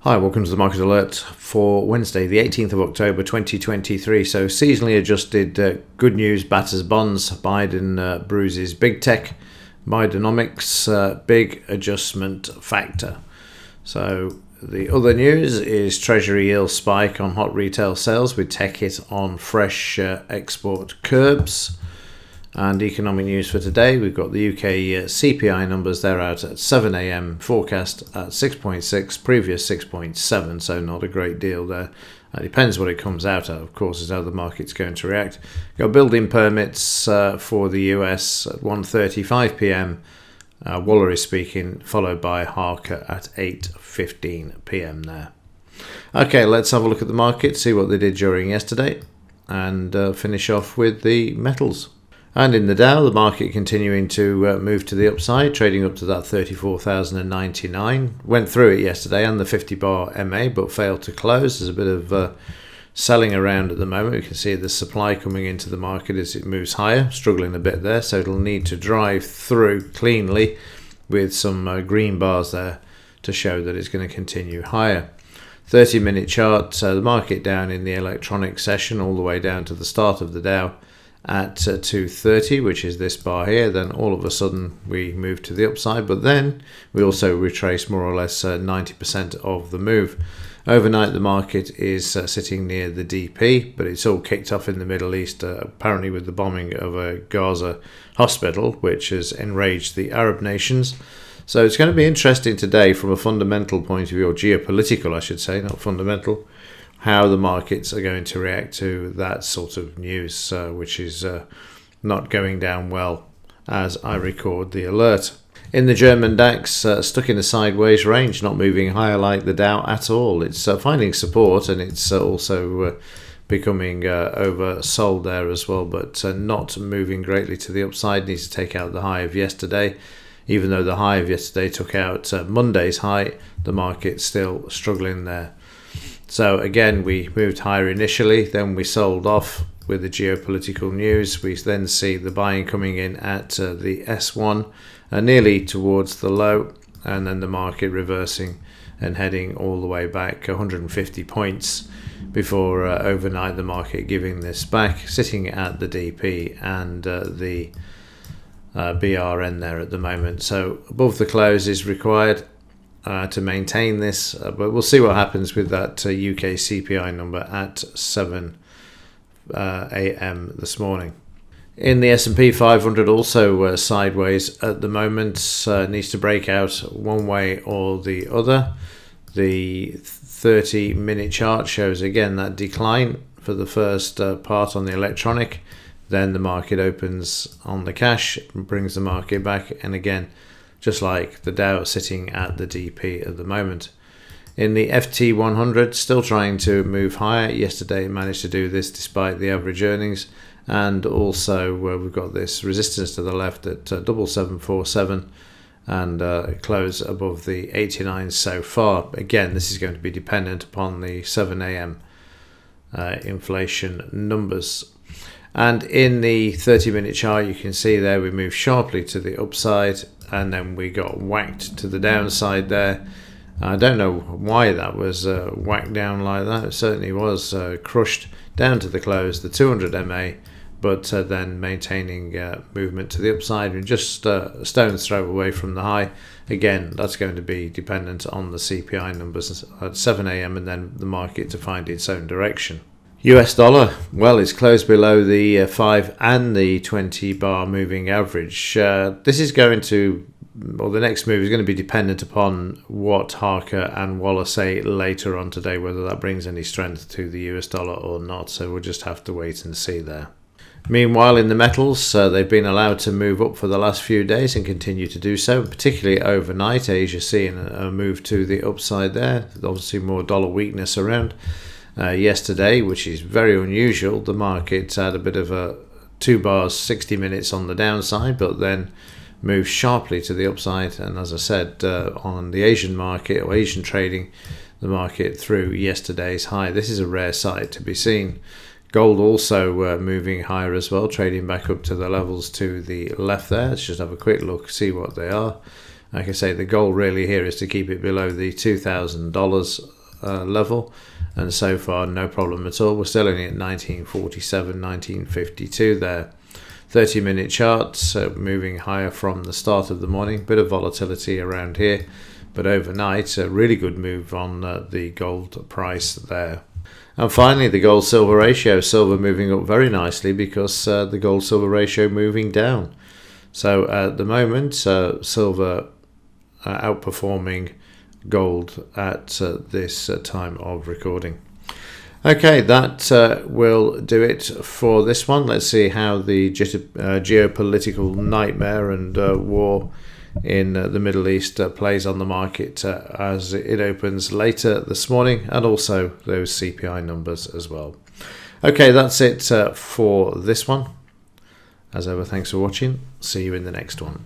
Hi, welcome to the Market Alert for Wednesday, the 18th of October 2023. So seasonally adjusted good news batters bonds. Biden bruises big tech. Bidenomics big adjustment factor. So the other news is Treasury yield spike on hot retail sales with tech hit on fresh export curbs. And economic news for today, we've got the UK CPI numbers. They're out at 7 a.m, forecast at 6.6, previous 6.7, so not a great deal there. It depends what it comes out at, of course, is how the market's going to react. Got building permits for the US at 1:35 p.m, Waller is speaking, followed by Harker at 8:15 p.m. there. Okay, let's have a look at the market, see what they did during yesterday, and finish off with the metals. And in the Dow, the market continuing to move to the upside, trading up to that 34,099. Went through it yesterday and the 50-bar MA, but failed to close. There's a bit of selling around at the moment. We can see the supply coming into the market as it moves higher, struggling a bit there. So it'll need to drive through cleanly with some green bars there to show that it's going to continue higher. 30-minute chart, the market down in the electronic session all the way down to the start of the Dow at 230, which is this bar here. Then all of a sudden we move to the upside, but then we also retrace more or less 90% of the move. Overnight the market is sitting near the DP, but it's all kicked off in the Middle East, apparently with the bombing of a Gaza hospital, which has enraged the Arab nations. So it's going to be interesting today from a fundamental point of view, or geopolitical I should say, not fundamental, how the markets are going to react to that sort of news, which is not going down well as I record the alert. In the German DAX, stuck in a sideways range, not moving higher like the Dow at all. It's finding support, and it's also becoming oversold there as well, but not moving greatly to the upside. Needs to take out the high of yesterday. Even though the high of yesterday took out Monday's high, the market's still struggling there. So again, we moved higher initially, then we sold off with the geopolitical news. We then see the buying coming in at the S1, nearly towards the low, and then the market reversing and heading all the way back 150 points before overnight the market giving this back, sitting at the DP and the BRN there at the moment. So above the close is required to maintain this, but we'll see what happens with that UK CPI number at 7 a.m. this morning. In the S&P 500, also sideways at the moment, needs to break out one way or the other. The 30-minute chart shows again that decline for the first part on the electronic. Then the market opens on the cash, brings the market back, and again, just like the Dow sitting at the DP at the moment. In the FT100, still trying to move higher. Yesterday it managed to do this despite the average earnings. And also we've got this resistance to the left at 7747 and close above the 89 so far. Again, this is going to be dependent upon the 7 a.m. Inflation numbers. And in the 30-minute chart, you can see there we moved sharply to the upside, and then we got whacked to the downside there. I don't know why that was whacked down like that. It certainly was crushed down to the close, the 200 MA, but then maintaining movement to the upside and just a stone's throw away from the high. Again, that's going to be dependent on the CPI numbers at 7 a.m. and then the market to find its own direction. US dollar, well, it's closed below the 5 and the 20 bar moving average. This is going to, or the next move is going to be dependent upon what Harker and Waller say later on today, whether that brings any strength to the US dollar or not. So we'll just have to wait and see there. Meanwhile, in the metals, they've been allowed to move up for the last few days and continue to do so, particularly overnight. Asia seeing a move to the upside there. Obviously more dollar weakness around. Yesterday, which is very unusual, the market had a bit of a 2 bars 60 minutes on the downside, but then moved sharply to the upside. And as I said, on the Asian market or Asian trading, the market through yesterday's high. This is a rare sight to be seen. Gold also moving higher as well, trading back up to the levels to the left there. Let's just have a quick look, see what they are. Like I say, the goal really here is to keep it below the $2,000 level, and so far no problem at all. We're still only at 1947, 1952 there. 30-minute charts moving higher from the start of the morning. Bit of volatility around here, but overnight a really good move on the gold price there. And finally, the gold-silver ratio. Silver moving up very nicely because the gold-silver ratio moving down. So at the moment, silver outperforming gold at this time of recording. Okay, that will do it for this one. Let's see how the geopolitical nightmare and war in the Middle East plays on the market as it opens later this morning, and also those CPI numbers as well. Okay, that's it for this one. As ever, thanks for watching. See you in the next one.